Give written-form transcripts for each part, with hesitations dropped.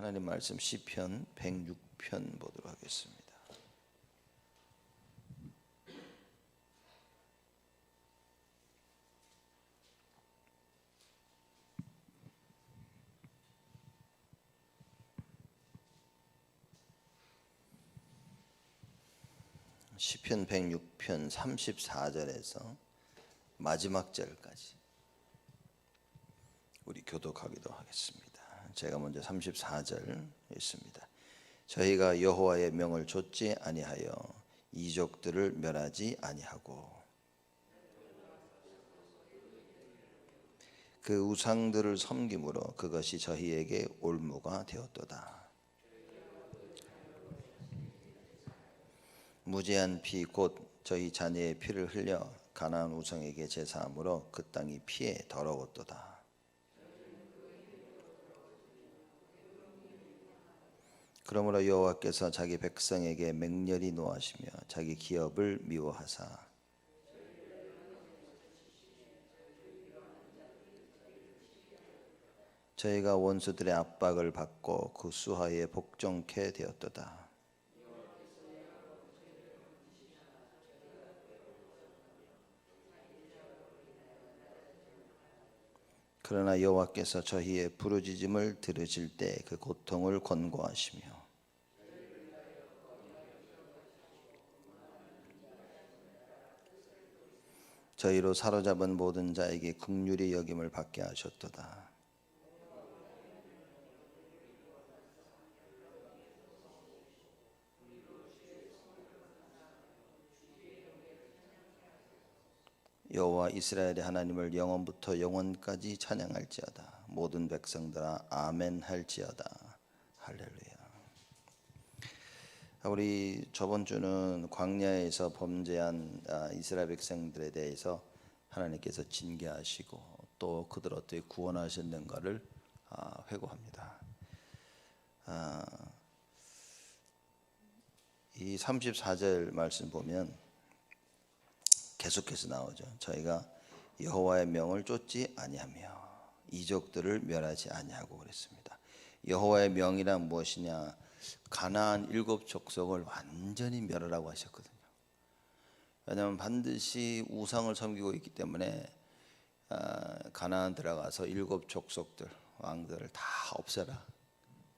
하나님 말씀 시편 106편 보도록 하겠습니다. 시편 106편 34절에서 마지막 절까지 우리 교독하기도 하겠습니다. 제가 먼저 34절 읽습니다. 저희가 여호와의 명을 좇지 아니하여 이족들을 멸하지 아니하고 그 우상들을 섬김으로 그것이 저희에게 올무가 되었도다. 무죄한 피 곧 저희 자녀의 피를 흘려 가나안 우상에게 제사함으로 그 땅이 피에 더러웠도다. 그러므로 여호와께서 자기 백성에게 맹렬히 노하시며 자기 기업을 미워하사 저희가 원수들의 압박을 받고 그 수하에 복종케 되었도다. 그러나 여호와께서 저희의 부르짖음을 들으실 때 그 고통을 권고하시며 저희로 사로잡은 모든 자에게 긍휼히 여김을 받게 하셨도다. 여호와 이스라엘의 하나님을 영원부터 영원까지 찬양할지어다. 모든 백성들아 아멘 할지어다. 할렐루야. 우리 저번 주는 광야에서 범죄한 이스라엘 백성들에 대해서 하나님께서 징계하시고 또 그들 어떻게 구원하셨는가를 회고합니다. 이 34절 말씀 보면 계속해서 나오죠. 저희가 여호와의 명을 쫓지 아니하며 이족들을 멸하지 아니하고 그랬습니다. 여호와의 명이란 무엇이냐? 가나안 7 족속을 완전히 멸하라고 하셨거든요. 왜냐하면 반드시 우상을 섬기고 있기 때문에 가나안 들어가서 7 족속들 왕들을 다 없애라.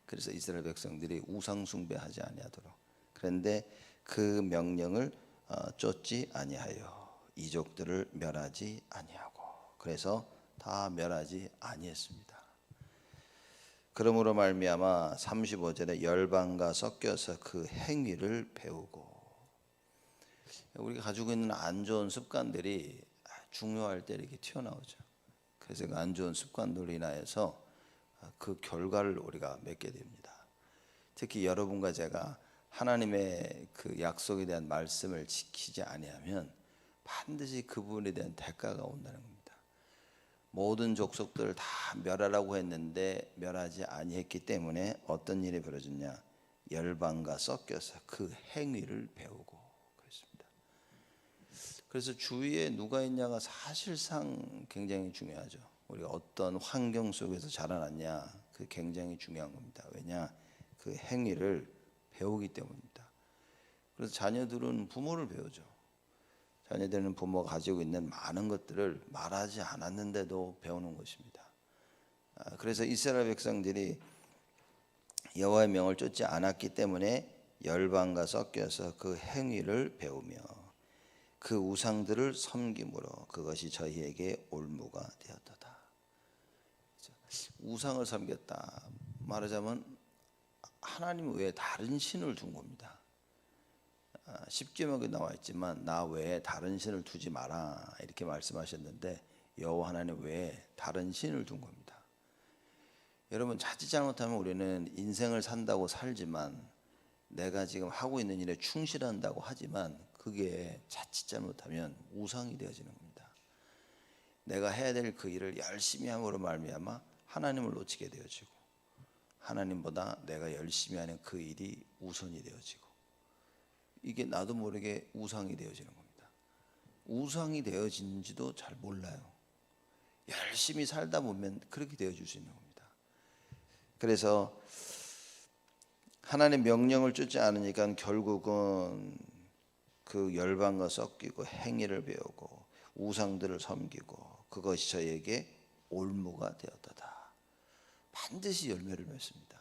그래서 이스라엘 백성들이 우상 숭배하지 아니하도록. 그런데 그 명령을 쫓지 아니하여 이족들을 멸하지 아니하고 그래서 다 멸하지 아니했습니다. 그러므로 말미암아 35절에 열방과 섞여서 그 행위를 배우고 우리가 가지고 있는 안 좋은 습관들이 중요할 때 이렇게 튀어나오죠. 그래서 그 안 좋은 습관들로 인하여서 그 결과를 우리가 맺게 됩니다. 특히 여러분과 제가 하나님의 그 약속에 대한 말씀을 지키지 아니하면 반드시 그분에 대한 대가가 온다는 겁니다. 모든 족속들을 다 멸하라고 했는데 멸하지 아니했기 때문에 어떤 일이 벌어졌냐? 열방과 섞여서 그 행위를 배우고 그랬습니다. 그래서 주위에 누가 있냐가 사실상 굉장히 중요하죠. 우리가 어떤 환경 속에서 자라났냐 그 굉장히 중요한 겁니다. 왜냐? 그 행위를 배우기 때문입니다. 그래서 자녀들은 부모를 배우죠. 자녀들은 부모가 가지고 있는 많은 것들을 말하지 않았는데도 배우는 것입니다. 그래서 이스라엘 백성들이 여호와의 명을 쫓지 않았기 때문에 열방과 섞여서 그 행위를 배우며 그 우상들을 섬김으로 그것이 저희에게 올무가 되었도다. 우상을 섬겼다. 말하자면 하나님 외에 다른 신을 둔 겁니다. 10계명에 나와 있지만 나 외에 다른 신을 두지 마라 이렇게 말씀하셨는데 여호와 하나님 외에 다른 신을 둔 겁니다. 여러분 자칫 잘못하면 우리는 인생을 산다고 살지만 내가 지금 하고 있는 일에 충실한다고 하지만 그게 자칫 잘못하면 우상이 되어지는 겁니다. 내가 해야 될 그 일을 열심히 함으로 말미암아 하나님을 놓치게 되어지고 하나님보다 내가 열심히 하는 그 일이 우선이 되어지고 이게 나도 모르게 우상이 되어지는 겁니다. 우상이 되어진지도 잘 몰라요. 열심히 살다 보면 그렇게 되어질 수 있는 겁니다. 그래서 하나님의 명령을 쫓지 않으니까 결국은 그 열방과 섞이고 행위를 배우고 우상들을 섬기고 그것이 저에게 올무가 되었다. 반드시 열매를 맺습니다.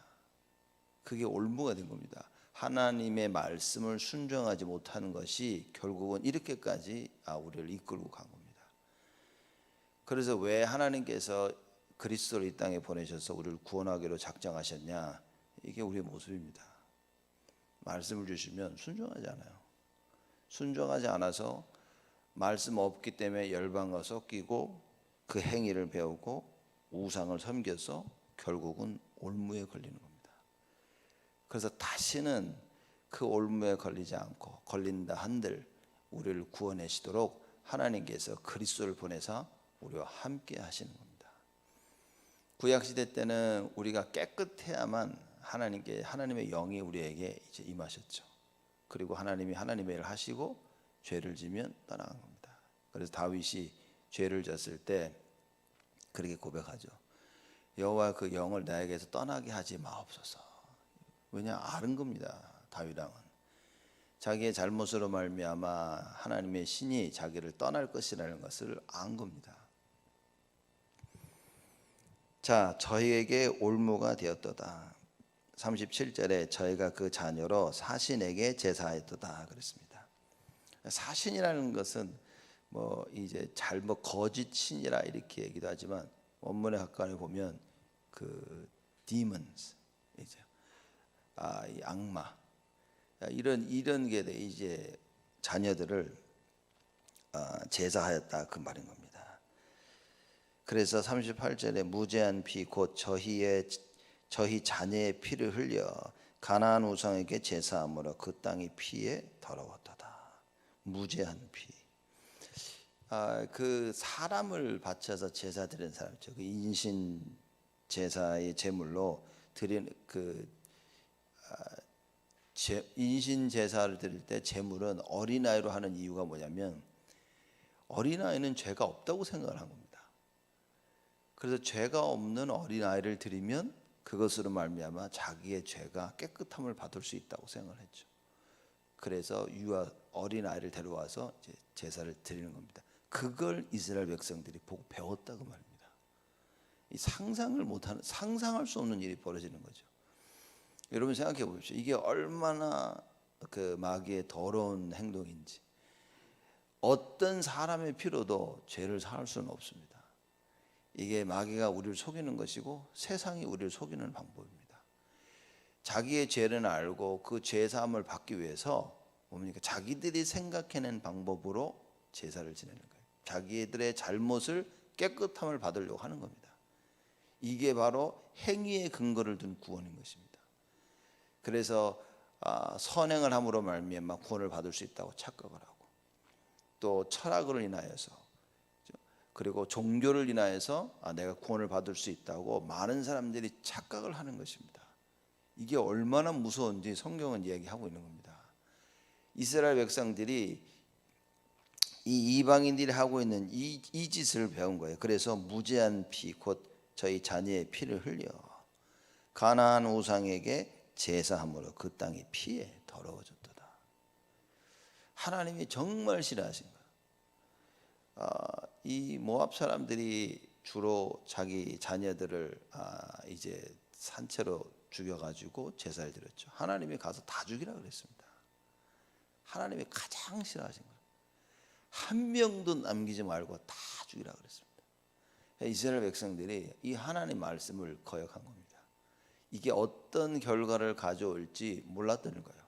그게 올무가 된 겁니다. 하나님의 말씀을 순종하지 못하는 것이 결국은 이렇게까지 우리를 이끌고 간 겁니다. 그래서 왜 하나님께서 그리스도를 이 땅에 보내셔서 우리를 구원하기로 작정하셨냐? 이게 우리의 모습입니다. 말씀을 주시면 순종하지 않아요. 순종하지 않아서 말씀 없기 때문에 열방과 섞이고 그 행위를 배우고 우상을 섬겨서 결국은 올무에 걸리는 겁니다. 그래서 다시는 그 올무에 걸리지 않고 걸린다 한들 우리를 구원하시도록 하나님께서 그리스도를 보내사 우리와 함께 하시는 겁니다. 구약시대 때는 우리가 깨끗해야만 하나님의 영이 우리에게 이제 임하셨죠. 그리고 하나님이 하나님의 일을 하시고 죄를 지면 떠나간 겁니다. 그래서 다윗이 죄를 졌을 때 그렇게 고백하죠. 여호와 그 영을 나에게서 떠나게 하지 마옵소서. 왜냐? 아는 겁니다. 다윗왕은 자기의 잘못으로 말미암아 하나님의 신이 자기를 떠날 것이라는 것을 안 겁니다. 자, 저희에게 올무가 되었도다. 37절에 저희가 그 자녀로 사신에게 제사하였도다 그랬습니다. 사신이라는 것은 뭐 이제 잘못 거짓 신이라 이렇게 얘기도 하지만 원문에 가까이 보면 그 demons 이제 이 악마 이런 게 이제 자녀들을 제사하였다 그 말인 겁니다. 그래서 38절에 무죄한 피 곧 저희 자녀의 피를 흘려 가나안 우상에게 제사함으로 그 땅이 피에 더러웠도다. 무죄한 피. 그 사람을 바쳐서 제사 드리는 사람이죠. 그 인신 제사의 제물로 드리는 인신 제사를 드릴 때 제물은 어린아이로 하는 이유가 뭐냐면 어린아이는 죄가 없다고 생각을 한 겁니다. 그래서 죄가 없는 어린아이를 드리면 그것으로 말미암아 자기의 죄가 깨끗함을 받을 수 있다고 생각을 했죠. 그래서 어린아이를 데려와서 이제 제사를 드리는 겁니다. 그걸 이스라엘 백성들이 보고 배웠다고 말입니다. 이 상상할 수 없는 일이 벌어지는 거죠. 여러분 생각해 보십시오. 이게 얼마나 그 마귀의 더러운 행동인지. 어떤 사람의 피로도 죄를 사할 수는 없습니다. 이게 마귀가 우리를 속이는 것이고 세상이 우리를 속이는 방법입니다. 자기의 죄를 알고 그 죄 사함을 받기 위해서 뭡니까? 자기들이 생각해낸 방법으로 제사를 지내는 거예요. 자기들의 잘못을 깨끗함을 받으려고 하는 겁니다. 이게 바로 행위의 근거를 둔 구원인 것입니다. 그래서 선행을 함으로 말미암아 구원을 받을 수 있다고 착각을 하고 또 철학을 인하여서 그리고 종교를 인하여서 내가 구원을 받을 수 있다고 많은 사람들이 착각을 하는 것입니다. 이게 얼마나 무서운지 성경은 이야기하고 있는 겁니다. 이스라엘 백성들이 이 이방인들이 하고 있는 이 짓을 배운 거예요. 그래서 무죄한 피 곧 저희 자녀의 피를 흘려 가나안 우상에게 제사함으로 그 땅이 피에 더러워졌도다. 하나님이 정말 싫어하신 거예요. 이 모압 사람들이 주로 자기 자녀들을 이제 산채로 죽여가지고 제사를 드렸죠. 하나님이 가서 다 죽이라 그랬습니다. 하나님이 가장 싫어하신 거예요. 한 명도 남기지 말고 다 죽이라 그랬습니다. 이스라엘 백성들이 이 하나님 말씀을 거역한 겁니다. 이게 어떤 결과를 가져올지 몰랐다는 거예요.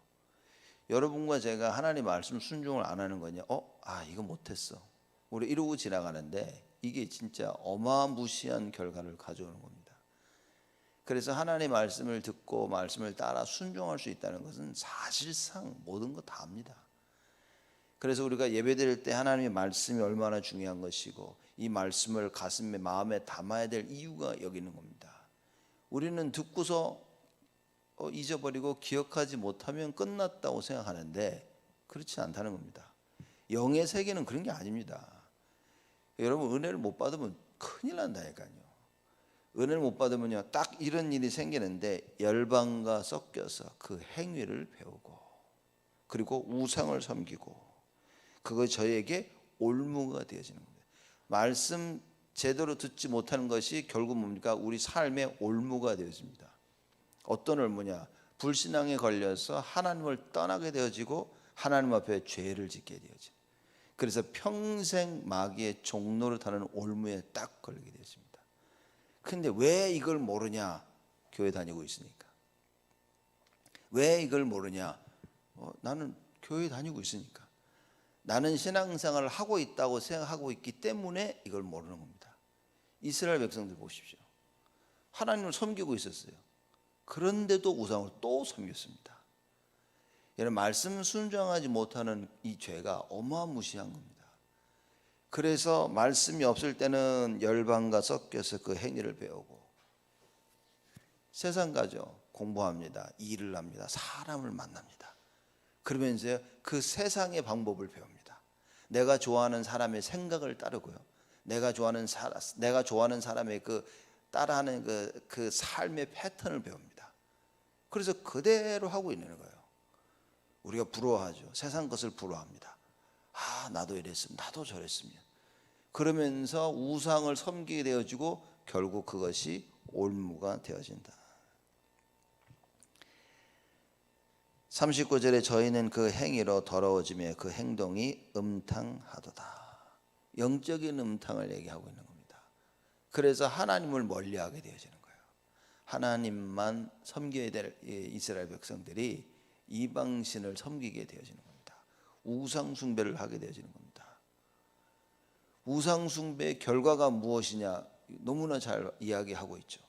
여러분과 제가 하나님 말씀 순종을 안 하는 거냐? 이거 못했어. 우리 이러고 지나가는데 이게 진짜 어마무시한 결과를 가져오는 겁니다. 그래서 하나님 말씀을 듣고 말씀을 따라 순종할 수 있다는 것은 사실상 모든 거 다 합니다. 그래서 우리가 예배드릴 때 하나님의 말씀이 얼마나 중요한 것이고 이 말씀을 가슴에 마음에 담아야 될 이유가 여기 있는 겁니다. 우리는 듣고서 잊어버리고 기억하지 못하면 끝났다고 생각하는데 그렇지 않다는 겁니다. 영의 세계는 그런 게 아닙니다. 여러분 은혜를 못 받으면 큰일 난다니까요. 은혜를 못 받으면요, 딱 이런 일이 생기는데 열방과 섞여서 그 행위를 배우고 그리고 우상을 섬기고 그거 저에게 올무가 되어지는 겁니다. 말씀 제대로 듣지 못하는 것이 결국 뭡니까? 우리 삶의 올무가 되어집니다. 어떤 올무냐? 불신앙에 걸려서 하나님을 떠나게 되어지고 하나님 앞에 죄를 짓게 되어집니다. 그래서 평생 마귀의 종로를 타는 올무에 딱 걸리게 되었습니다. 근데 왜 이걸 모르냐? 교회 다니고 있으니까. 왜 이걸 모르냐? 나는 교회 다니고 있으니까. 나는 신앙생활을 하고 있다고 생각하고 있기 때문에 이걸 모르는 겁니다. 이스라엘 백성들 보십시오. 하나님을 섬기고 있었어요. 그런데도 우상을 또 섬겼습니다. 여러분, 말씀 순종하지 못하는 이 죄가 어마무시한 겁니다. 그래서 말씀이 없을 때는 열방과 섞여서 그 행위를 배우고 세상 가죠. 공부합니다. 일을 합니다. 사람을 만납니다. 그러면서 그 세상의 방법을 배웁니다. 내가 좋아하는 사람의 생각을 따르고요. 내가 좋아하는 사람의 그 따라하는 그 삶의 패턴을 배웁니다. 그래서 그대로 하고 있는 거예요. 우리가 부러워하죠. 세상 것을 부러워합니다. 나도 이랬으면, 나도 저랬으면. 그러면서 우상을 섬기게 되어지고 결국 그것이 올무가 되어진다. 39절에 저희는 그 행위로 더러워지며 그 행동이 음탕하도다. 영적인 음탕을 얘기하고 있는 겁니다. 그래서 하나님을 멀리하게 되어지는 거예요. 하나님만 섬겨야 될 이스라엘 백성들이 이방신을 섬기게 되어지는 겁니다. 우상 숭배를 하게 되어지는 겁니다. 우상 숭배의 결과가 무엇이냐 너무나 잘 이야기하고 있죠.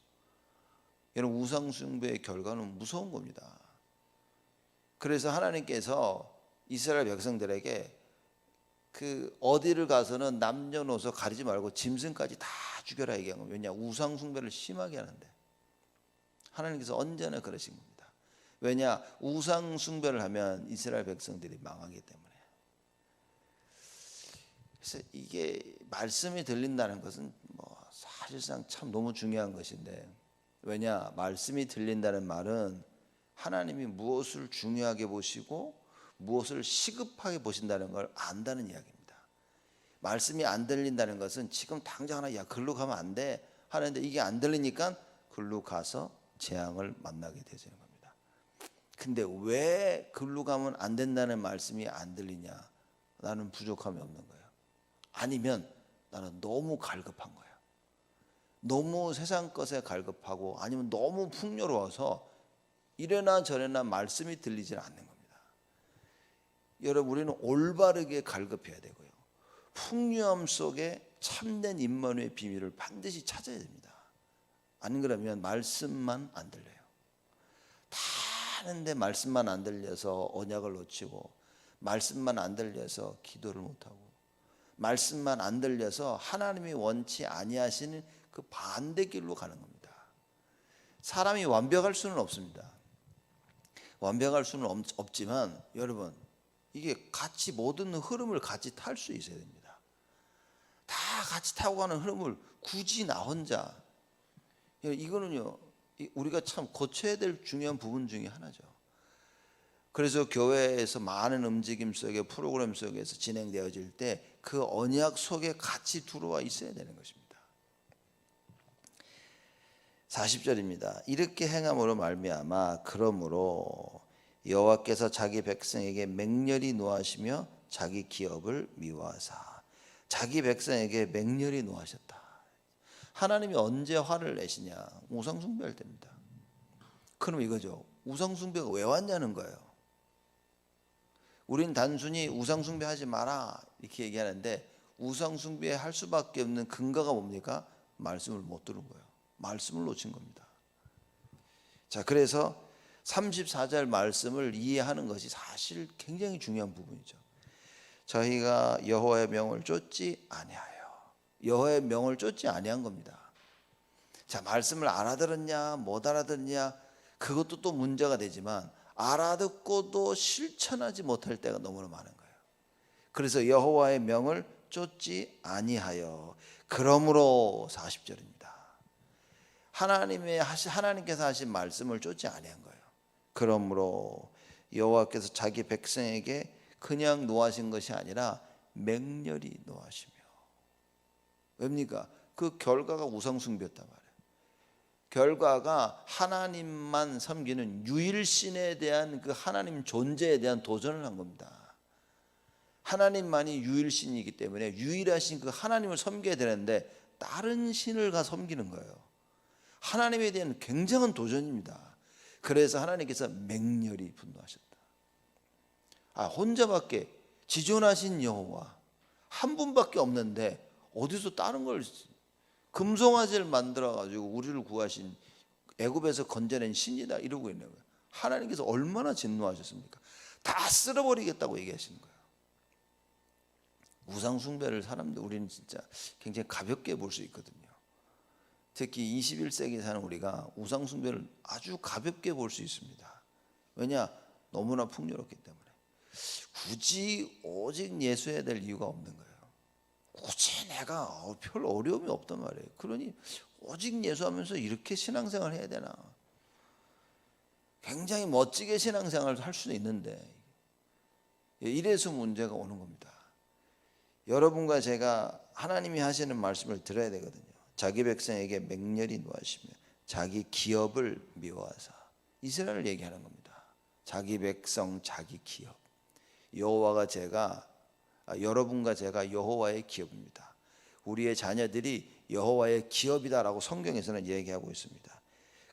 여러분, 우상 숭배의 결과는 무서운 겁니다. 그래서 하나님께서 이스라엘 백성들에게 그 어디를 가서는 남녀노소 가리지 말고 짐승까지 다 죽여라 얘기한 겁니다. 왜냐? 우상 숭배를 심하게 하는데 하나님께서 언제나 그러신 겁니다. 왜냐? 우상 숭배를 하면 이스라엘 백성들이 망하기 때문에. 그래서 이게 말씀이 들린다는 것은 사실상 참 너무 중요한 것인데, 왜냐? 말씀이 들린다는 말은 하나님이 무엇을 중요하게 보시고 무엇을 시급하게 보신다는 걸 안다는 이야기입니다. 말씀이 안 들린다는 것은 지금 당장 하나 글로 가면 안 돼 하는데 이게 안 들리니까 글로 가서 재앙을 만나게 되는 겁니다. 근데 왜 글로 가면 안 된다는 말씀이 안 들리냐? 나는 부족함이 없는 거예요. 아니면 나는 너무 갈급한 거예요. 너무 세상 것에 갈급하고 아니면 너무 풍요로워서 이래나 저래나 말씀이 들리질 않는 겁니다. 여러분, 우리는 올바르게 갈급해야 되고요. 풍요함 속에 참된 임마누엘의 비밀을 반드시 찾아야 됩니다. 안 그러면 말씀만 안 들려요. 다 하는데 말씀만 안 들려서 언약을 놓치고, 말씀만 안 들려서 기도를 못하고, 말씀만 안 들려서 하나님이 원치 아니하시는 그 반대길로 가는 겁니다. 사람이 완벽할 수는 없습니다. 완벽할 수는 없지만 여러분, 이게 같이 모든 흐름을 같이 탈 수 있어야 됩니다. 다 같이 타고 가는 흐름을 굳이 나 혼자, 이거는요 우리가 참 고쳐야 될 중요한 부분 중에 하나죠. 그래서 교회에서 많은 움직임 속에, 프로그램 속에서 진행되어질 때 그 언약 속에 같이 들어와 있어야 되는 것입니다. 40절입니다. 이렇게 행함으로 말미암아 그러므로 여호와께서 자기 백성에게 맹렬히 노하시며 자기 기업을 미워하사. 자기 백성에게 맹렬히 노하셨다. 하나님이 언제 화를 내시냐? 우상 숭배할 때입니다. 그럼 이거죠. 우상 숭배가 왜 왔냐는 거예요. 우린 단순히 우상 숭배하지 마라 이렇게 얘기하는데, 우상 숭배할 수밖에 없는 근거가 뭡니까? 말씀을 못 들은 거예요. 말씀을 놓친 겁니다. 자, 그래서 34절 말씀을 이해하는 것이 사실 굉장히 중요한 부분이죠. 저희가 여호와의 명을 쫓지 아니하여. 여호와의 명을 쫓지 아니한 겁니다. 자, 말씀을 알아들었냐 못 알아들었냐 그것도 또 문제가 되지만, 알아듣고도 실천하지 못할 때가 너무나 많은 거예요. 그래서 여호와의 명을 쫓지 아니하여 그러므로 40절입니다. 하나님께서 하신 말씀을 쫓지 아니한 거예요. 그러므로 여호와께서 자기 백성에게 그냥 노하신 것이 아니라 맹렬히 노하시며, 왜입니까? 그 결과가 우상숭배였단 말이에요. 결과가 하나님만 섬기는 유일신에 대한 그 하나님 존재에 대한 도전을 한 겁니다. 하나님만이 유일신이기 때문에 유일하신 그 하나님을 섬겨야 되는데 다른 신을 가 섬기는 거예요. 하나님에 대한 굉장한 도전입니다. 그래서 하나님께서 맹렬히 분노하셨다. 혼자밖에, 지존하신 여호와 한 분밖에 없는데 어디서 다른 걸, 금송아지를 만들어 가지고 우리를 구하신, 애굽에서 건져낸 신이다 이러고 있는 거예요. 하나님께서 얼마나 진노하셨습니까? 다 쓸어버리겠다고 얘기하시는 거예요. 우상 숭배를 우리는 진짜 굉장히 가볍게 볼 수 있거든요. 특히 21세기 사는 우리가 우상 숭배를 아주 가볍게 볼 수 있습니다. 왜냐? 너무나 풍요롭기 때문에. 굳이 오직 예수해야 될 이유가 없는 거예요. 굳이 내가 별 어려움이 없단 말이에요. 그러니 오직 예수하면서 이렇게 신앙생활 해야 되나? 굉장히 멋지게 신앙생활을 할 수도 있는데 이래서 문제가 오는 겁니다. 여러분과 제가 하나님이 하시는 말씀을 들어야 되거든요. 자기 백성에게 맹렬히 노하시며 자기 기업을 미워하사, 이스라엘을 얘기하는 겁니다. 자기 백성, 자기 기업. 여러분과 제가 여호와의 기업입니다. 우리의 자녀들이 여호와의 기업이다라고 성경에서는 얘기하고 있습니다.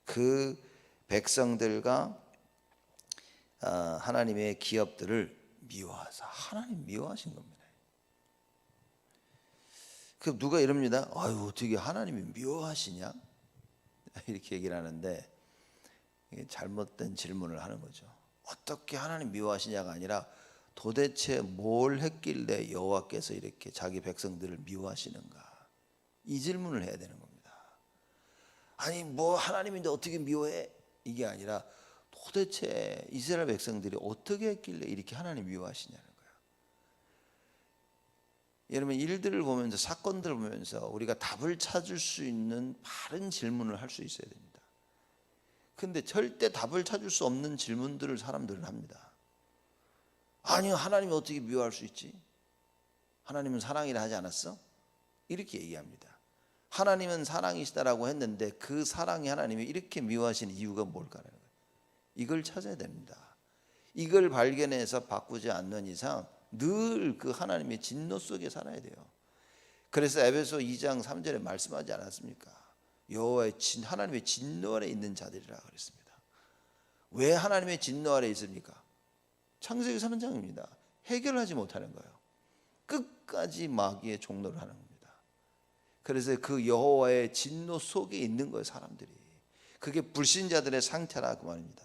그 백성들과 하나님의 기업들을 미워하사, 하나님 미워하신 겁니다. 그 누가 이럽니다. 어떻게 하나님이 미워하시냐? 이렇게 얘기를 하는데 잘못된 질문을 하는 거죠. 어떻게 하나님 미워하시냐가 아니라 도대체 뭘 했길래 여호와께서 이렇게 자기 백성들을 미워하시는가? 이 질문을 해야 되는 겁니다. 아니 뭐 하나님인데 어떻게 미워해? 이게 아니라 도대체 이스라엘 백성들이 어떻게 했길래 이렇게 하나님 미워하시냐는 거예요. 여러분, 일들을 보면서, 사건들을 보면서 우리가 답을 찾을 수 있는 바른 질문을 할 수 있어야 됩니다. 근데 절대 답을 찾을 수 없는 질문들을 사람들은 합니다. 아니 하나님이 어떻게 미워할 수 있지? 하나님은 사랑이라 하지 않았어? 이렇게 얘기합니다. 하나님은 사랑이시다라고 했는데 그 사랑이 하나님이 이렇게 미워하시는 이유가 뭘까라는 거예요. 이걸 찾아야 됩니다. 이걸 발견해서 바꾸지 않는 이상 늘 그 하나님의 진노 속에 살아야 돼요. 그래서 에베소 2장 3절에 말씀하지 않았습니까? 하나님의 진노 아래 있는 자들이라 그랬습니다. 왜 하나님의 진노 아래 있습니까? 창세기 3장입니다. 해결하지 못하는 거예요. 끝까지 마귀의 종노를 하는 겁니다. 그래서 그 여호와의 진노 속에 있는 거예요, 사람들이. 그게 불신자들의 상태라 그 말입니다.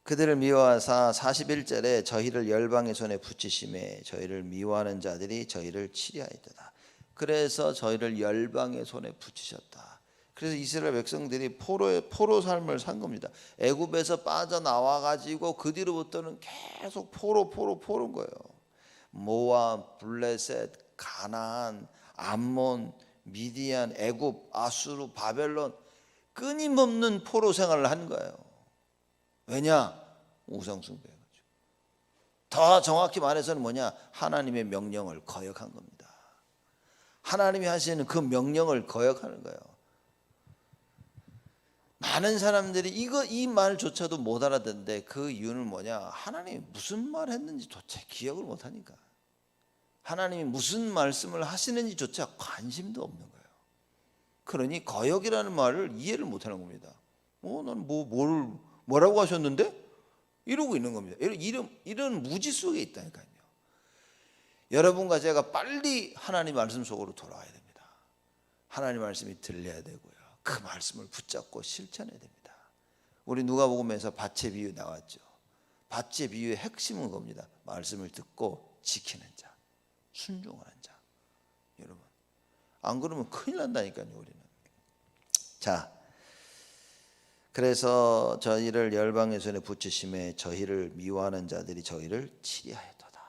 그들을 미워하사 41절에 저희를 열방의 손에 붙이심에 저희를 미워하는 자들이 저희를 치리하였도다. 그래서 저희를 열방의 손에 붙이셨다. 그래서 이스라엘 백성들이 포로 삶을 산 겁니다. 애굽에서 빠져나와 가지고 그 뒤로부터는 계속 포로인 거예요. 모압, 블레셋, 가나안, 암몬, 미디안, 애굽, 아수르, 바벨론, 끊임없는 포로 생활을 한 거예요. 왜냐? 우상 숭배해가지고. 더 정확히 말해서는 뭐냐? 하나님의 명령을 거역한 겁니다. 하나님이 하시는 그 명령을 거역하는 거예요. 많은 사람들이 이 말조차도 못 알아듣는데 그 이유는 뭐냐? 하나님이 무슨 말 했는지 도대체 기억을 못 하니까. 하나님이 무슨 말씀을 하시는지조차 관심도 없는 거예요. 그러니 거역이라는 말을 이해를 못 하는 겁니다. 난 뭐라고 하셨는데? 이러고 있는 겁니다. 이런 무지 속에 있다니까요. 여러분과 제가 빨리 하나님 말씀 속으로 돌아와야 됩니다. 하나님 말씀이 들려야 되고요. 그 말씀을 붙잡고 실천해야 됩니다. 우리 누가복음에서 밭의 비유 나왔죠. 밭의 비유의 핵심은 겁니다. 말씀을 듣고 지키는 자, 순종하는 자. 여러분, 안 그러면 큰일 난다니까요, 우리는. 자, 그래서 저희를 열방의 손에 붙이심에 저희를 미워하는 자들이 저희를 치리하였도다.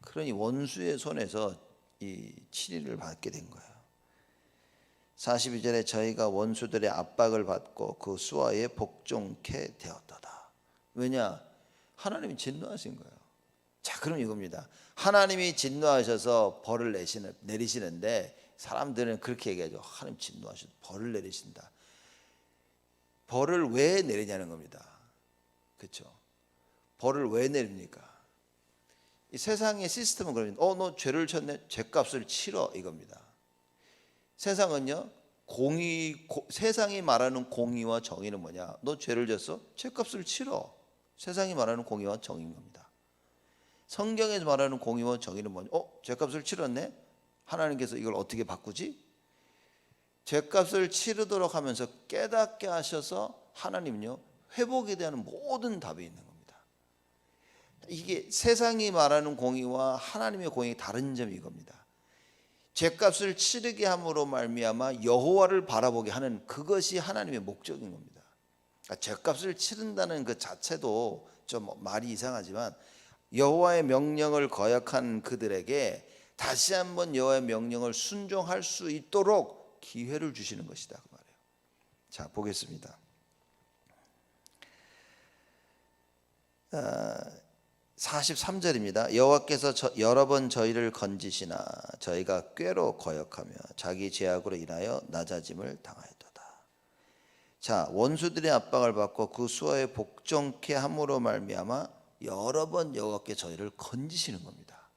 그러니 원수의 손에서 이 치리를 받게 된 거예요. 42절에 저희가 원수들의 압박을 받고 그 수하에 복종케 되었도다. 왜냐? 하나님이 진노하신 거예요. 자, 그럼 이겁니다. 하나님이 진노하셔서 벌을 내리시는데 사람들은 그렇게 얘기하죠. 하나님 진노하셔서 벌을 내리신다. 벌을 왜 내리냐는 겁니다. 그렇죠? 벌을 왜 내립니까? 이 세상의 시스템은 그럽니다. 너 죄를 졌네, 죄값을 치러, 이겁니다. 세상은요, 세상이 말하는 공의와 정의는 뭐냐? 너 죄를 졌어? 죄값을 치러. 세상이 말하는 공의와 정의인 겁니다. 성경에서 말하는 공의와 정의는 뭐냐? 죄값을 치렀네? 하나님께서 이걸 어떻게 바꾸지? 죄값을 치르도록 하면서 깨닫게 하셔서 하나님은요, 회복에 대한 모든 답이 있는 겁니다. 이게 세상이 말하는 공의와 하나님의 공의의 다른 점이 이겁니다. 죄값을 치르게 함으로 말미암아 여호와를 바라보게 하는 그것이 하나님의 목적인 겁니다. 그러니까 죄값을 치른다는 그 자체도 좀 말이 이상하지만 여호와의 명령을 거역한 그들에게 다시 한번 여호와의 명령을 순종할 수 있도록 기회를 주시는 것이다, 그 말이에요. 자, 보겠습니다. 43절입니다. 여호와께서 여러 번 저희를 건지시나 저희가 꾀로 거역하며 자기 죄악으로 인하여 낮아짐을 당하였도다. 자, 원수들의 압박을 받고 그 수하에 복종케 함으로 말미암아 여러 번 여호와께 저희를 건지시는 겁니다.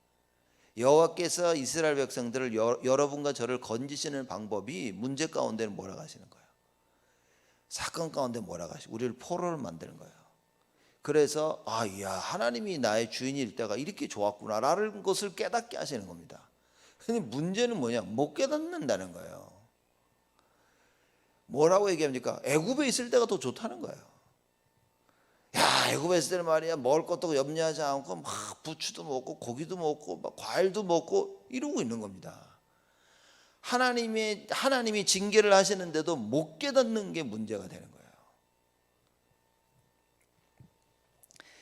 여호와께서 이스라엘 백성들을 여러분과 저를 건지시는 방법이 문제 가운데는 몰아가시는 거예요. 사건 가운데 몰아가시고 우리를 포로를 만드는 거예요. 그래서 하나님이 나의 주인일 때가 이렇게 좋았구나라는 것을 깨닫게 하시는 겁니다. 근데 문제는 뭐냐? 못 깨닫는다는 거예요. 뭐라고 얘기합니까? 애굽에 있을 때가 더 좋다는 거예요. 애굽에 있을 때는 말이야, 먹을 것도 염려하지 않고 막 부추도 먹고 고기도 먹고 막 과일도 먹고 이러고 있는 겁니다. 하나님이 징계를 하시는데도 못 깨닫는 게 문제가 되는 거예요.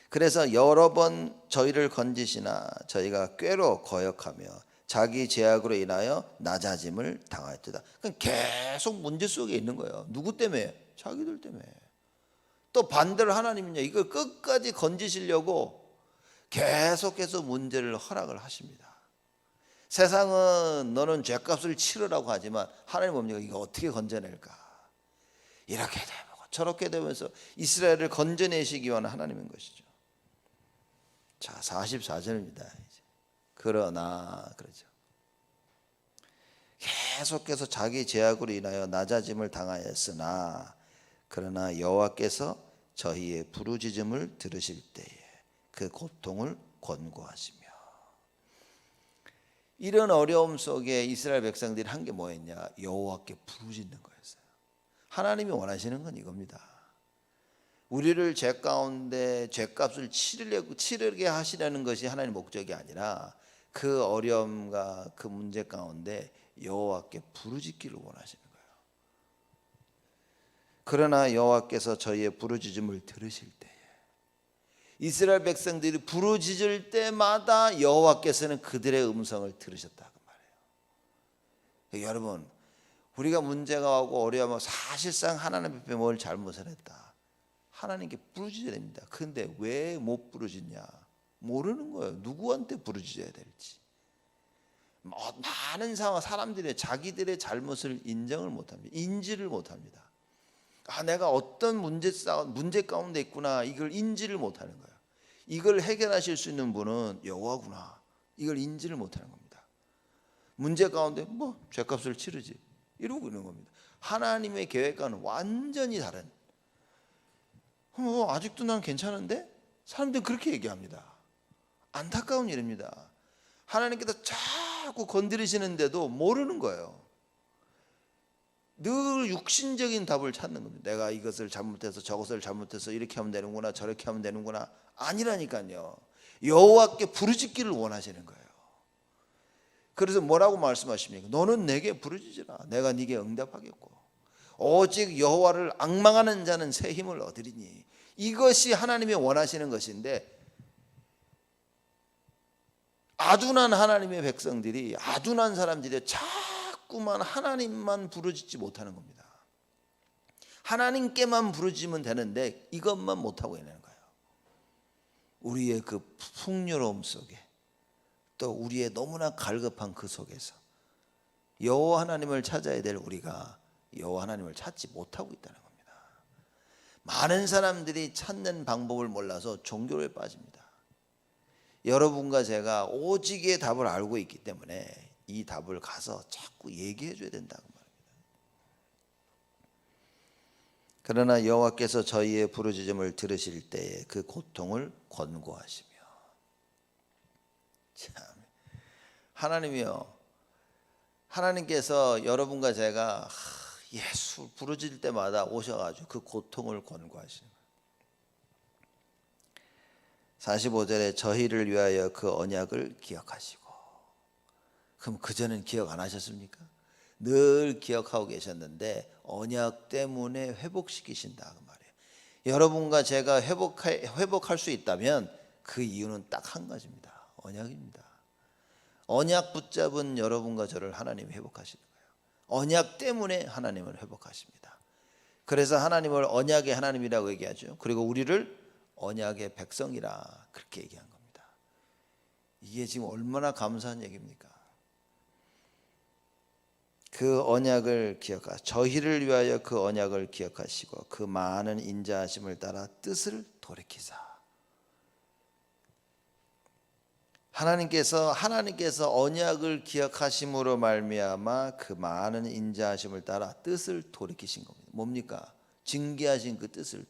그래서 여러 번 저희를 건지시나 저희가 꾀로 거역하며 자기 죄악으로 인하여 낮아짐을 당하였다. 그러니까 계속 문제 속에 있는 거예요. 누구 때문에? 자기들 때문에. 또 반대로 하나님은요, 이걸 끝까지 건지시려고 계속해서 문제를 허락을 하십니다. 세상은 너는 죄값을 치르라고 하지만 하나님 뭡니까? 이거 어떻게 건져낼까? 이렇게 되고 저렇게 되면서 이스라엘을 건져내시기 위한 하나님인 것이죠. 자, 44절입니다. 그러나 그러죠. 계속해서 자기 죄악으로 인하여 낮아짐을 당하였으나 그러나 여호와께서 저희의 부르짖음을 들으실 때에 그 고통을 권고하시며. 이런 어려움 속에 이스라엘 백성들이 한 게 뭐였냐? 여호와께 부르짖는 거였어요. 하나님이 원하시는 건 이겁니다. 우리를 죄 가운데 죄값을 치르게 하시려는 것이 하나님의 목적이 아니라 그 어려움과 그 문제 가운데 여호와께 부르짖기를 원하시는 거예요. 그러나 여호와께서 저희의 부르짖음을 들으실 때에, 이스라엘 백성들이 부르짖을 때마다 여호와께서는 그들의 음성을 들으셨다, 그 말이에요. 여러분, 우리가 문제가 오고 어려우면 사실상 하나님 앞에 뭘 잘못을 했다, 하나님께 부르짖어야 됩니다. 그런데 왜 못 부르짖냐? 모르는 거예요. 누구한테 부르짖어야 될지. 많은 사람들이 자기들의 잘못을 인정을 못합니다. 인지를 못합니다. 내가 어떤 문제 가운데 있구나, 이걸 인지를 못하는 거예요. 이걸 해결하실 수 있는 분은 여호와구나, 이걸 인지를 못하는 겁니다. 문제 가운데 죄값을 치르지 이러고 있는 겁니다. 하나님의 계획과는 완전히 다른. 아직도 난 괜찮은데? 사람들은 그렇게 얘기합니다. 안타까운 일입니다. 하나님께서 자꾸 건드리시는데도 모르는 거예요. 늘 육신적인 답을 찾는 겁니다. 내가 이것을 잘못해서 저것을 잘못해서 이렇게 하면 되는구나, 저렇게 하면 되는구나. 아니라니까요. 여호와께 부르짖기를 원하시는 거예요. 그래서 뭐라고 말씀하십니까? 너는 내게 부르짖으라, 내가 네게 응답하겠고 오직 여호와를 앙망하는 자는 새 힘을 얻으리니. 이것이 하나님이 원하시는 것인데, 아둔한 하나님의 백성들이, 아둔한 사람들이 자꾸 자꾸만 하나님만 부르짖지 못하는 겁니다. 하나님께만 부르짖으면 되는데 이것만 못하고 있는 거예요. 우리의 그 풍요로움 속에, 또 우리의 너무나 갈급한 그 속에서 여호와 하나님을 찾아야 될 우리가 여호와 하나님을 찾지 못하고 있다는 겁니다. 많은 사람들이 찾는 방법을 몰라서 종교에 빠집니다. 여러분과 제가 오직의 답을 알고 있기 때문에 이 답을 가서 자꾸 얘기해 줘야 된다고 말합니다. 그러나 여호와께서 저희의 부르짖음을 들으실 때에 그 고통을 권고하시며, 참, 하나님이요, 하나님께서 여러분과 제가 예수 부르짖을 때마다 오셔가지고 그 고통을 권고하시는 거예요. 45절에 저희를 위하여 그 언약을 기억하시고, 그럼 그전엔 기억 안 하셨습니까? 늘 기억하고 계셨는데 언약 때문에 회복시키신다 그 말이에요. 여러분과 제가 회복할 수 있다면 그 이유는 딱 한 가지입니다. 언약입니다. 언약 붙잡은 여러분과 저를 하나님이 회복하시는 거예요. 언약 때문에 하나님을 회복하십니다. 그래서 하나님을 언약의 하나님이라고 얘기하죠. 그리고 우리를 언약의 백성이라 그렇게 얘기한 겁니다. 이게 지금 얼마나 감사한 얘기입니까? 그 언약을 기억하시고, 저희를 위하여 그 언약을 기억하시고 그 많은 인자하심을 따라 뜻을 돌이키사. 하나님께서 언약을 기억하심으로 말미암아 그 많은 인자하심을 따라 뜻을 돌이키신 겁니다. 뭡니까? 징계하신 그 뜻을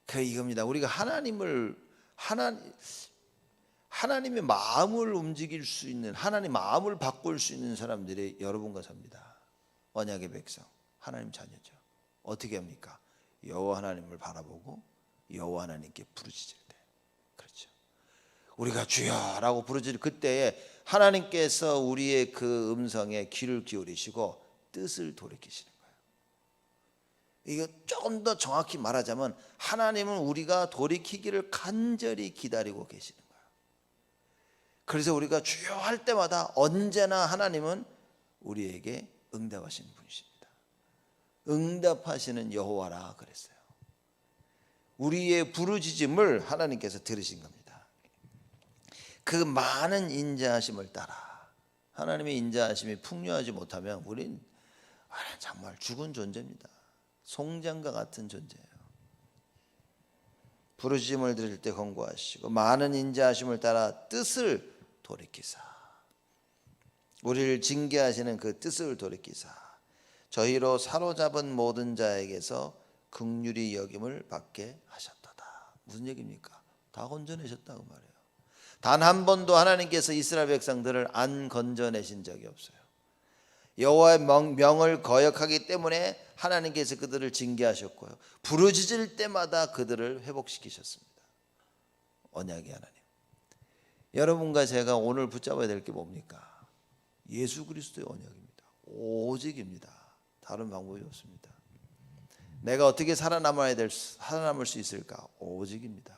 그 이겁니다. 우리가 하나님의 마음을 움직일 수 있는, 하나님 마음을 바꿀 수 있는 사람들이 여러분과 저입니다. 언약의 백성, 하나님 자녀죠. 어떻게 합니까? 여호와 하나님을 바라보고 여호와 하나님께 부르짖을 때, 그렇죠. 우리가 주여라고 부르짖을 그때에 하나님께서 우리의 그 음성에 귀를 기울이시고 뜻을 돌이키시는 거예요. 이거 조금 더 정확히 말하자면 하나님은 우리가 돌이키기를 간절히 기다리고 계시는 거예요. 그래서 우리가 주여 할 때마다 언제나 하나님은 우리에게 응답하시는 분이십니다. 응답하시는 여호와라 그랬어요. 우리의 부르짖음을 하나님께서 들으신 겁니다. 그 많은 인자하심을 따라, 하나님의 인자하심이 풍요하지 못하면 우린 정말 죽은 존재입니다. 송장과 같은 존재예요. 부르짖음을 들을 때 권고하시고 많은 인자하심을 따라 뜻을 돌이키사, 우리를 징계하시는 그 뜻을 돌이키사 저희로 사로잡은 모든 자에게서 긍휼히 여김을 받게 하셨도다. 무슨 얘기입니까? 다 건져내셨다고 말해요. 단 한 번도 하나님께서 이스라엘 백성들을 안 건져내신 적이 없어요. 여호와의 명을 거역하기 때문에 하나님께서 그들을 징계하셨고요, 부르짖을 때마다 그들을 회복시키셨습니다. 언약의 하나님. 여러분과 제가 오늘 붙잡아야 될 게 뭡니까? 예수 그리스도의 언약입니다. 오직입니다. 다른 방법이 없습니다. 내가 어떻게 살아남을 수 있을까? 오직입니다.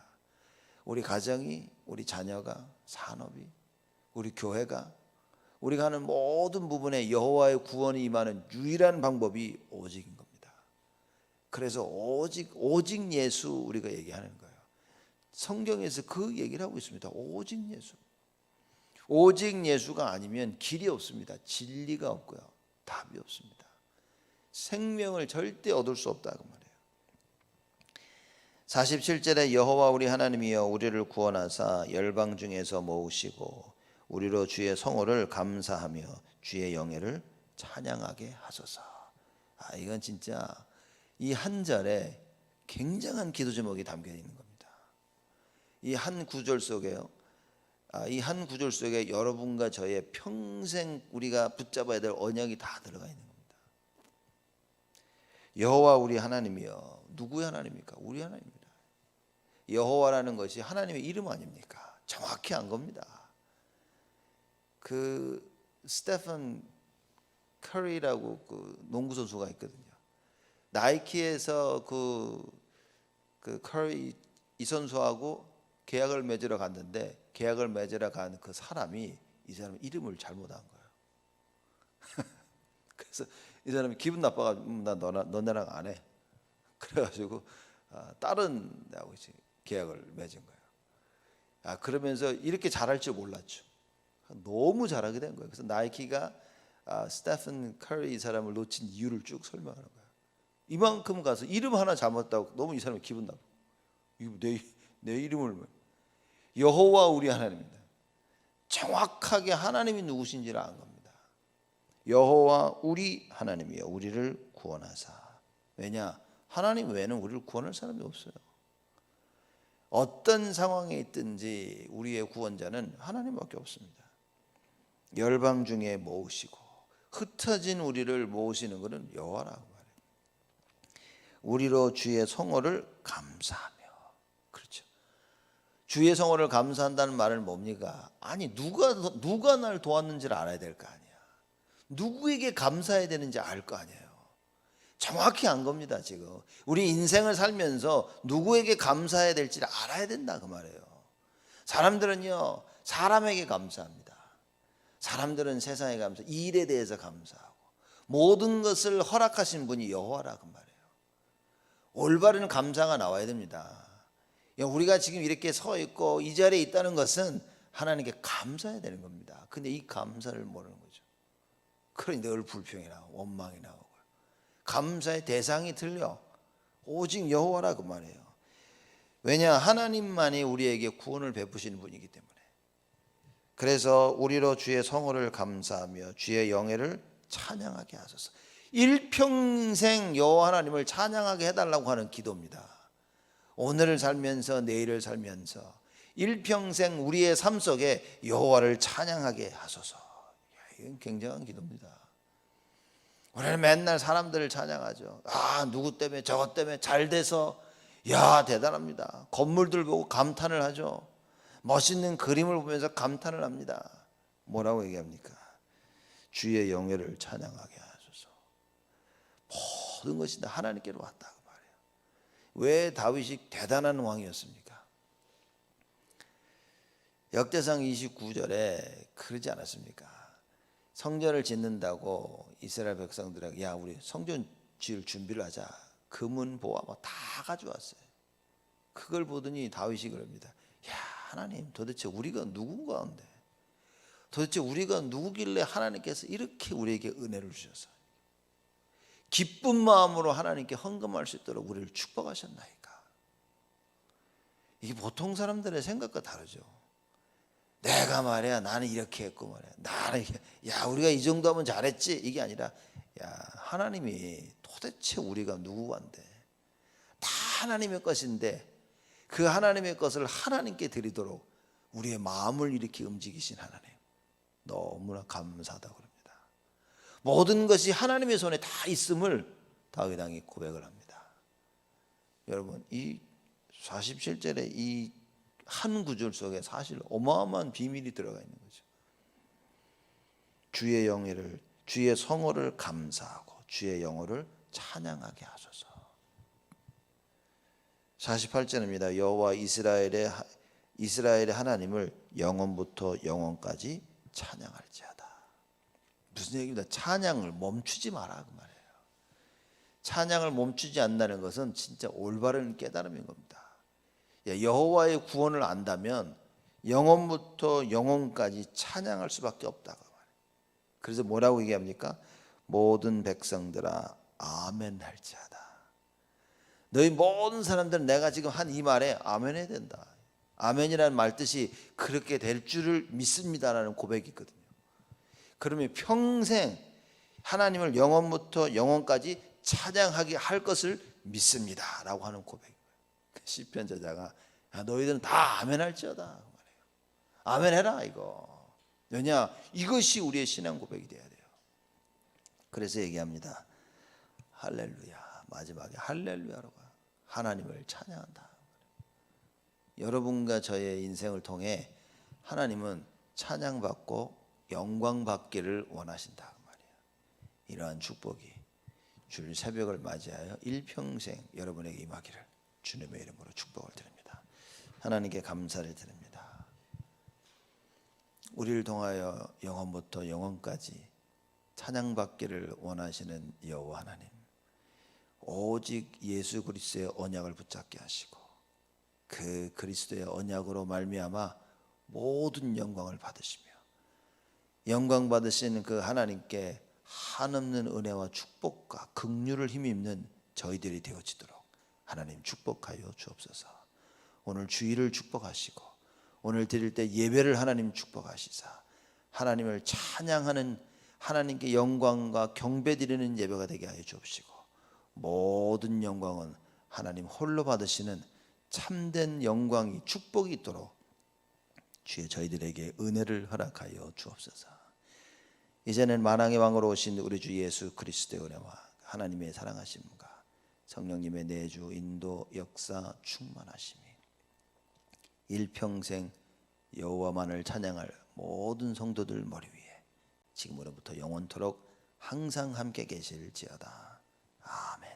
우리 가정이, 우리 자녀가, 산업이, 우리 교회가, 우리가 하는 모든 부분에 여호와의 구원이 임하는 유일한 방법이 오직인 겁니다. 그래서 오직 예수 우리가 얘기하는 거예요. 성경에서 그 얘기를 하고 있습니다. 오직 예수. 오직 예수가 아니면 길이 없습니다. 진리가 없고요, 답이 없습니다. 생명을 절대 얻을 수 없다고 말해요. 47절에 여호와 우리 하나님이여 우리를 구원하사 열방 중에서 모으시고 우리로 주의 성호를 감사하며 주의 영예를 찬양하게 하소서. 이건 진짜 이 한 절에 굉장한 기도 제목이 담겨 있는 겁니다. 이 한 구절 속에요, 이 한 구절 속에 여러분과 저의 평생 우리가 붙잡아야 될 언약이 다 들어가 있는 겁니다. 여호와 우리 하나님이여. 누구의 하나님입니까? 우리 하나님입니다. 여호와라는 것이 하나님의 이름 아닙니까? 정확히 안 겁니다. 그 스테픈 커리라고 그 농구 선수가 있거든요. 나이키에서 그 커리 이 선수하고 계약을 맺으러 갔는데 계약을 맺으러 간 그 사람이 이 사람 이름을 잘못한 거예요. 그래서 이 사람이 기분 나빠가지고 나 너네랑 안 해. 그래가지고 다른 데하고 이제 계약을 맺은 거예요. 그러면서 이렇게 잘할 줄 몰랐죠. 너무 잘하게 된 거예요. 그래서 나이키가 스테픈 커리 이 사람을 놓친 이유를 쭉 설명하는 거예요. 이만큼 가서 이름 하나 잘못다고 너무 이 사람이 기분 나빠. 이거 내 이름을 여호와 우리 하나님입니다. 정확하게 하나님이 누구신지를 안 겁니다. 여호와 우리 하나님이여 우리를 구원하사. 왜냐? 하나님 외에는 우리를 구원할 사람이 없어요. 어떤 상황에 있든지 우리의 구원자는 하나님밖에 없습니다. 열방 중에 모으시고 흩어진 우리를 모으시는 것은 여호와라고 말해요. 우리로 주의 성호를 감사하며. 그렇죠. 주의 성호를 감사한다는 말은 뭡니까? 아니 누가 날 도왔는지를 알아야 될 거 아니야. 누구에게 감사해야 되는지 알 거 아니에요. 정확히 안 겁니다. 지금 우리 인생을 살면서 누구에게 감사해야 될지를 알아야 된다 그 말이에요. 사람들은요 사람에게 감사합니다. 사람들은 세상에 감사, 일에 대해서 감사하고 모든 것을 허락하신 분이 여호와라 그 말이에요. 올바른 감사가 나와야 됩니다. 우리가 지금 이렇게 서 있고 이 자리에 있다는 것은 하나님께 감사해야 되는 겁니다. 근데 이 감사를 모르는 거죠. 그러니 늘 불평이 나오고 원망이 나오고 감사의 대상이 틀려. 오직 여호와라 그 말이에요. 왜냐? 하나님만이 우리에게 구원을 베푸시는 분이기 때문에. 그래서 우리로 주의 성호를 감사하며 주의 영예를 찬양하게 하소서. 일평생 여호와 하나님을 찬양하게 해달라고 하는 기도입니다. 오늘을 살면서 내일을 살면서 일평생 우리의 삶 속에 여호와를 찬양하게 하소서. 이건 굉장한 기도입니다. 우리는 맨날 사람들을 찬양하죠. 누구 때문에 저것 때문에 잘 돼서 대단합니다. 건물들 보고 감탄을 하죠. 멋있는 그림을 보면서 감탄을 합니다. 뭐라고 얘기합니까? 주의 영예를 찬양하게 하소서. 모든 것이 다 하나님께로 왔다 그 말이에요. 왜 다윗이 대단한 왕이었습니까? 역대상 29절에 그러지 않았습니까? 성전을 짓는다고 이스라엘 백성들에게 우리 성전 지을 준비를 하자. 금은 보화 다 가져왔어요. 그걸 보더니 다윗이 그럽니다. 하나님 도대체 우리가 누군가 한데 도대체 우리가 누구길래 하나님께서 이렇게 우리에게 은혜를 주셔서 기쁜 마음으로 하나님께 헌금할 수 있도록 우리를 축복하셨나이까. 이게 보통 사람들의 생각과 다르죠. 내가 말이야 나는 이렇게 했고 말이야 나는 우리가 이 정도 하면 잘했지 이게 아니라 하나님이 도대체 우리가 누구한데 다 하나님의 것인데 그 하나님의 것을 하나님께 드리도록 우리의 마음을 이렇게 움직이신 하나님 너무나 감사하다고 그럽니다. 모든 것이 하나님의 손에 다 있음을 다윗 왕이 고백을 합니다. 여러분 이 47절에 이 한 구절 속에 사실 어마어마한 비밀이 들어가 있는 거죠. 주의 영예를 주의 성호를 감사하고 주의 영호를 찬양하게 하소서. 48절입니다. 여호와 이스라엘의 하나님을 영원부터 영원까지 찬양할지어다. 무슨 얘기입니다? 찬양을 멈추지 마라 그 말이에요. 찬양을 멈추지 않는다는 것은 진짜 올바른 깨달음인 겁니다. 여호와의 구원을 안다면 영원부터 영원까지 찬양할 수밖에 없다고 말해요. 그래서 뭐라고 얘기합니까? 모든 백성들아 아멘 할지어다. 너희 모든 사람들은 내가 지금 한 이 말에 아멘 해야 된다. 아멘이라는 말 뜻이 그렇게 될 줄을 믿습니다라는 고백이 있거든요. 그러면 평생 하나님을 영원부터 영원까지 찬양하게 할 것을 믿습니다라고 하는 고백이에요. 시편 저자가 너희들은 다 아멘 할지어다. 아멘 해라 이거. 왜냐? 이것이 우리의 신앙 고백이 돼야 돼요. 그래서 얘기합니다. 할렐루야. 마지막에 할렐루야로 하나님을 찬양한다. 여러분과 저의 인생을 통해 하나님은 찬양받고 영광받기를 원하신다 그 말이에요. 이러한 축복이 주일 새벽을 맞이하여 일평생 여러분에게 임하기를 주님의 이름으로 축복을 드립니다. 하나님께 감사를 드립니다. 우리를 통하여 영원부터 영원까지 찬양받기를 원하시는 여호와 하나님, 오직 예수 그리스도의 언약을 붙잡게 하시고 그 그리스도의 언약으로 말미암아 모든 영광을 받으시며 영광 받으신 그 하나님께 한없는 은혜와 축복과 긍휼을 힘입는 저희들이 되어지도록 하나님 축복하여 주옵소서. 오늘 주일을 축복하시고 오늘 드릴 때 예배를 하나님 축복하시사 하나님을 찬양하는 하나님께 영광과 경배 드리는 예배가 되게 하여 주옵시고 모든 영광은 하나님 홀로 받으시는 참된 영광이 축복이 있도록 주의 저희들에게 은혜를 허락하여 주옵소서. 이제는 만왕의 왕으로 오신 우리 주 예수 그리스도의 은혜와 하나님의 사랑하심과 성령님의 내주 인도 역사 충만하심이 일평생 여호와만을 찬양할 모든 성도들 머리 위에 지금으로부터 영원토록 항상 함께 계실지어다. 아멘.